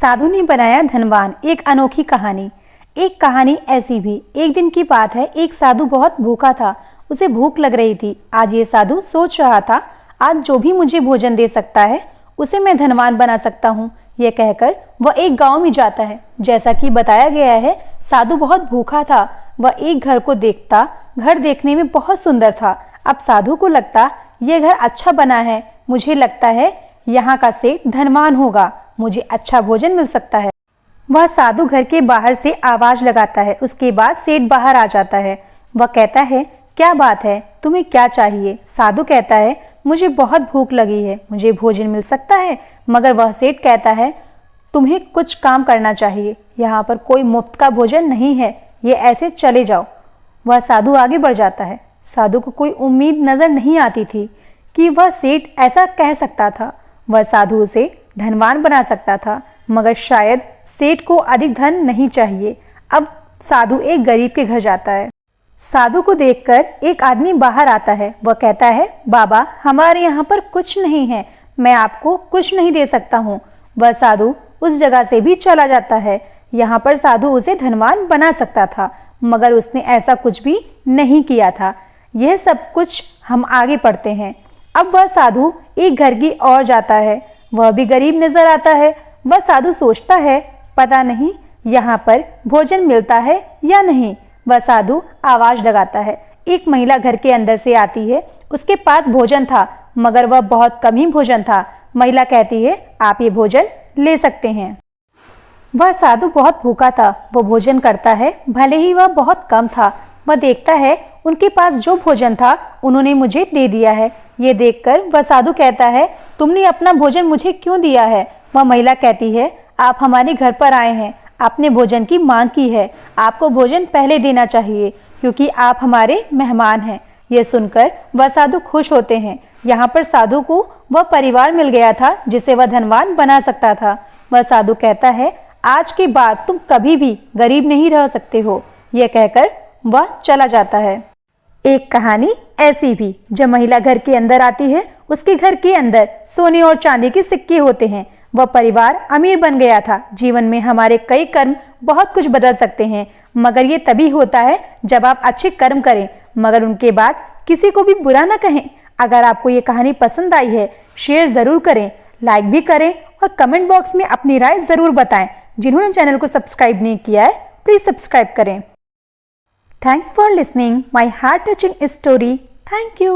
साधु ने बनाया धनवान, एक अनोखी कहानी। एक कहानी ऐसी भी। एक दिन की बात है, एक साधु बहुत भूखा था। उसे भूख लग रही थी। आज ये साधु सोच रहा था, आज जो भी मुझे भोजन दे सकता है उसे मैं धनवान बना सकता हूँ। यह कहकर वह एक गांव में जाता है। जैसा कि बताया गया है, साधु बहुत भूखा था। वह एक घर को देखता। घर देखने में बहुत सुंदर था। अब साधु को लगता, यह घर अच्छा बना है, मुझे लगता है यहाँ का सेठ धनवान होगा, मुझे अच्छा भोजन मिल सकता है। वह साधु घर के बाहर से आवाज लगाता है। उसके बाद सेठ बाहर आ जाता है। वह कहता है, क्या बात है, तुम्हें क्या चाहिए? साधु कहता है, मुझे बहुत भूख लगी है, मुझे भोजन मिल सकता है? मगर वह सेठ कहता है, तुम्हें कुछ काम करना चाहिए, यहाँ पर कोई मुफ्त का भोजन नहीं है, ये ऐसे चले जाओ। वह साधु आगे बढ़ जाता है। साधु को कोई उम्मीद नजर नहीं आती थी कि वह सेठ ऐसा कह सकता था। वह साधु उसे धनवान बना सकता था, मगर शायद सेठ को अधिक धन नहीं चाहिए। अब साधु एक गरीब के घर जाता है। साधु को देखकर एक आदमी बाहर आता है। वह कहता है, बाबा, हमारे यहाँ पर कुछ नहीं है, मैं आपको कुछ नहीं दे सकता हूँ। वह साधु उस जगह से भी चला जाता है। यहाँ पर साधु उसे धनवान बना सकता था, मगर उसने ऐसा कुछ भी नहीं किया था। यह सब कुछ हम आगे पढ़ते हैं। अब वह साधु एक घर की ओर जाता है। वह भी गरीब नजर आता है। वह साधु सोचता है, पता नहीं यहाँ पर भोजन मिलता है या नहीं। वह साधु आवाज लगाता है। एक महिला घर के अंदर से आती है। उसके पास भोजन था, मगर वह बहुत कम ही भोजन था। महिला कहती है, आप ये भोजन ले सकते हैं। वह साधु बहुत भूखा था। वह भोजन करता है, भले ही वह बहुत कम था। वह देखता है, उनके पास जो भोजन था उन्होंने मुझे दे दिया है। ये देखकर वह साधु कहता है, तुमने अपना भोजन मुझे क्यों दिया है? वह महिला कहती है, आप हमारे घर पर आए हैं, आपने भोजन की मांग की है, आपको भोजन पहले देना चाहिए क्योंकि आप हमारे मेहमान हैं। यह सुनकर वह साधु खुश होते हैं। यहाँ पर साधु को वह परिवार मिल गया था जिसे वह धनवान बना सकता था। वह साधु कहता है, आज के बाद तुम कभी भी गरीब नहीं रह सकते हो। यह कहकर वह चला जाता है। एक कहानी ऐसी भी। जब महिला घर के अंदर आती है, उसके घर के अंदर सोने और चांदी के सिक्के होते हैं। वह परिवार अमीर बन गया था। जीवन में हमारे कई कर्म बहुत कुछ बदल सकते हैं, मगर ये तभी होता है जब आप अच्छे कर्म करें, मगर उनके बाद किसी को भी बुरा ना कहें। अगर आपको ये कहानी पसंद आई है, शेयर जरूर करें, लाइक भी करें और कमेंट बॉक्स में अपनी राय जरूर बताएं। जिन्होंने चैनल को सब्सक्राइब नहीं किया है, प्लीज सब्सक्राइब करें। Thanks for listening my heart-touching story. Thank you.